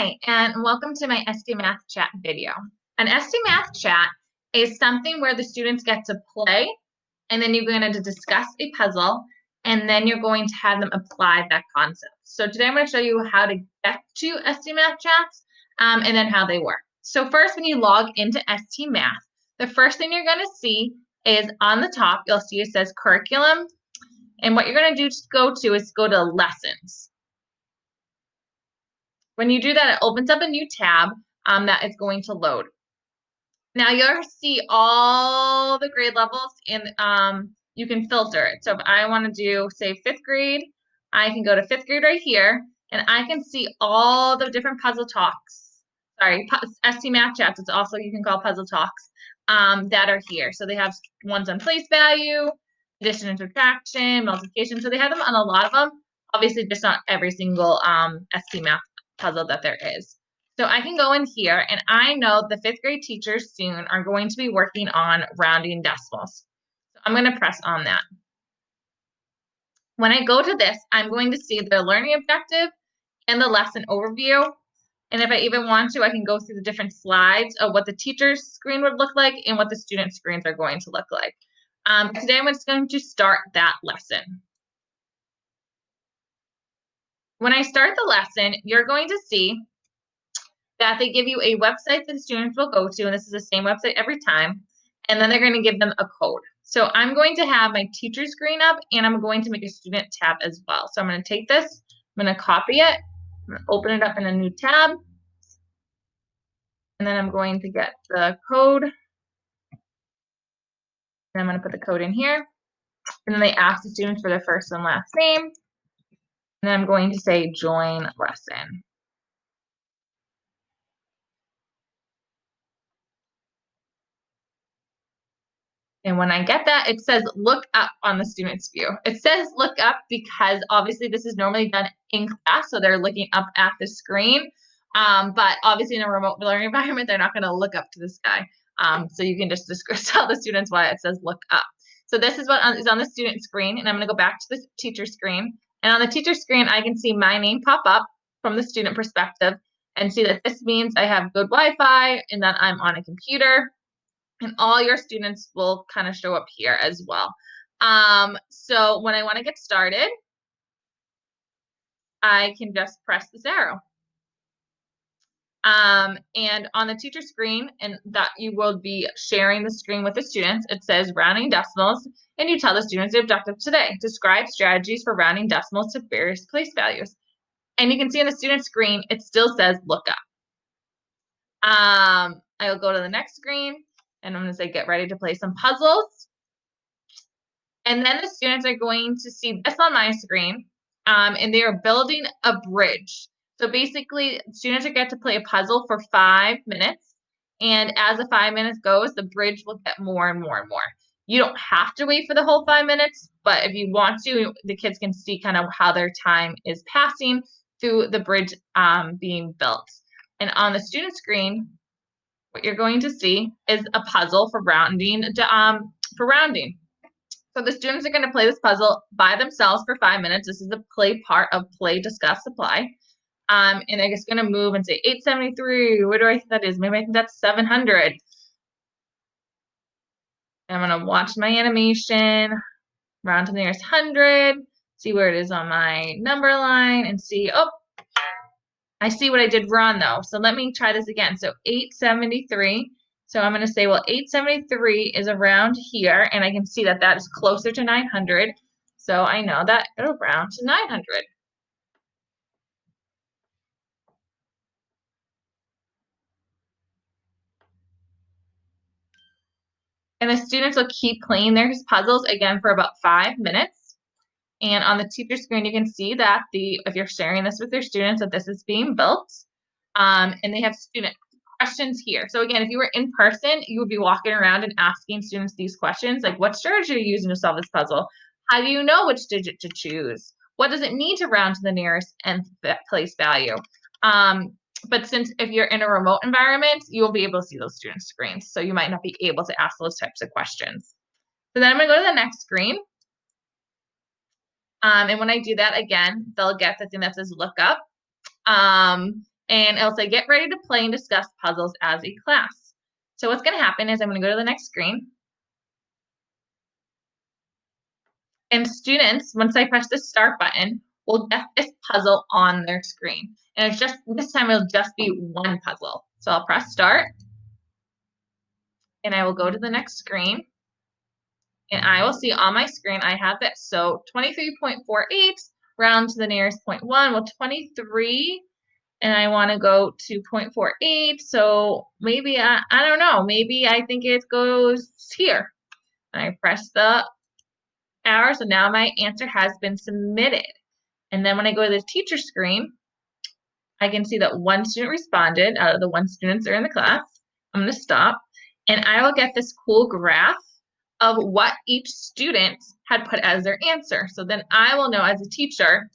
Hi, and welcome to my SD Math Chat video. An SD Math Chat is something where the students get to play, and then you're going to discuss a puzzle, and then you're going to have them apply that concept. So today I'm going to show you how to get to SD Math Chats, and then how they work. So first, when you log into SD Math, the first thing you're going to see is on the top, you'll see it says Curriculum, and what you're going to do is go to Lessons. When you do that, it opens up a new tab that is going to load. Now you'll see all the grade levels and you can filter it. So if I want to do, say, 5th grade, I can go to 5th grade right here, and I can see all the different puzzle talks. Sorry, SD Math Chats, it's also you can call puzzle talks that are here. So they have ones on place value, addition and subtraction, multiplication. So they have them on a lot of them. Obviously, just not every single SD Math puzzle that there is. So I can go in here, and I know the 5th grade teachers soon are going to be working on rounding decimals. So I'm going to press on that. When I go to this, I'm going to see the learning objective and the lesson overview. And if I even want to, I can go through the different slides of what the teacher's screen would look like and what the student screens are going to look like. Today, I'm just going to start that lesson. When I start the lesson, you're going to see that they give you a website that the students will go to, and this is the same website every time, and then they're going to give them a code. So I'm going to have my teacher screen up, and I'm going to make a student tab as well. So I'm going to take this, I'm going to copy it, I'm going to open it up in a new tab, and then I'm going to get the code, and I'm going to put the code in here, and then they ask the students for their first and last name, and then I'm going to say join lesson. And when I get that, it says look up on the student's view. It says look up because obviously this is normally done in class, so they're looking up at the screen. But obviously in a remote learning environment, they're not going to look up to the sky. So you can just tell the students why it says look up. So this is what is on the student screen, and I'm going to go back to the teacher screen. And on the teacher screen, I can see my name pop up from the student perspective and see that this means I have good Wi-Fi and that I'm on a computer. And all your students will kind of show up here as well. So when I want to get started, I can just press this arrow. And on the teacher screen, and that you will be sharing the screen with the students, it says rounding decimals, and you tell the students the objective today. Describe strategies for rounding decimals to various place values. And you can see on the student screen, it still says look up. I will go to the next screen, and I'm going to say get ready to play some puzzles. And then the students are going to see this on my screen, and they are building a bridge. So basically, students are get to play a puzzle for 5 minutes, and as the 5 minutes goes, the bridge will get more and more and more. You don't have to wait for the whole 5 minutes, but if you want to, the kids can see kind of how their time is passing through the bridge being built. And on the student screen, what you're going to see is a puzzle for rounding. So the students are going to play this puzzle by themselves for 5 minutes. This is the play part of play, discuss, apply. And they're just going to move and say 873. Where do I think that is? Maybe I think that's 700. I'm going to watch my animation, round to the nearest 100, see where it is on my number line, and see, oh, I see what I did wrong though. So let me try this again. So 873. So I'm going to say, well, 873 is around here, and I can see that that is closer to 900. So I know that it'll round to 900. And the students will keep playing their puzzles again for about 5 minutes. And on the teacher screen, you can see that if you're sharing this with your students, that this is being built. And they have student questions here. So again, if you were in person, you would be walking around and asking students these questions, like what strategy are you using to solve this puzzle? How do you know which digit to choose? What does it mean to round to the nearest nth place value? But since if you're in a remote environment, you will be able to see those student screens. So you might not be able to ask those types of questions. So then I'm going to go to the next screen. And when I do that again, they'll get the thing that says look up. and it'll say, get ready to play and discuss puzzles as a class. So what's going to happen is I'm going to go to the next screen. And students, once I press the start button, will get this puzzle on their screen. And it's just, this time it'll just be one puzzle. So I'll press start. And I will go to the next screen. And I will see on my screen, I have this. So 23.48, round to the nearest 0.1, well, 23. And I want to go to 0.48. So maybe, I don't know, maybe I think it goes here. And I press the arrow. So now my answer has been submitted. And then when I go to the teacher screen, I can see that one student responded out of the one students that are in the class. I'm going to stop. And I will get this cool graph of what each student had put as their answer. So then I will know as a teacher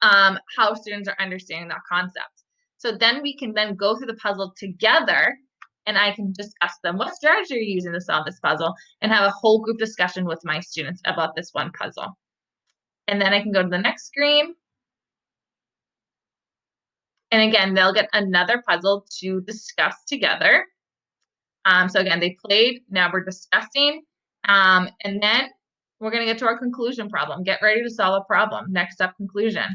how students are understanding that concept. So then we can then go through the puzzle together and I can discuss them. What strategy are you using to solve this puzzle? And have a whole group discussion with my students about this one puzzle. And then I can go to the next screen. And again, they'll get another puzzle to discuss together. So again, they played, now we're discussing. And then we're going to get to our conclusion problem. Get ready to solve a problem. Next up, conclusion.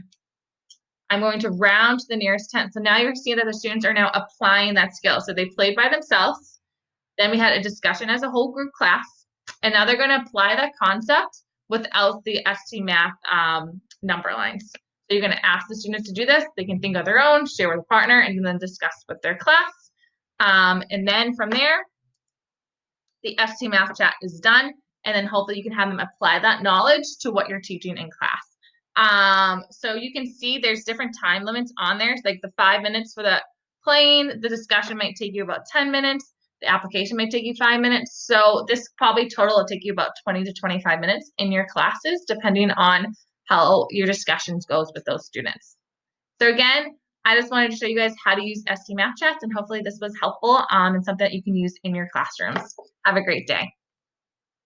I'm going to round to the nearest 10. So now you're seeing that the students are now applying that skill. So they played by themselves. Then we had a discussion as a whole group class. And now they're going to apply that concept without the ST Math number lines. So you're going to ask the students to do this. They can think of their own, share with a partner, and then discuss with their class. And then from there, the ST Math chat is done. And then hopefully you can have them apply that knowledge to what you're teaching in class. So you can see there's different time limits on there. It's like the 5 minutes for the playing, the discussion might take you about 10 minutes. The application might take you 5 minutes. So this probably total will take you about 20 to 25 minutes in your classes, depending on how your discussions goes with those students. So again, I just wanted to show you guys how to use ST Math Chats, and hopefully this was helpful and something that you can use in your classrooms. Have a great day.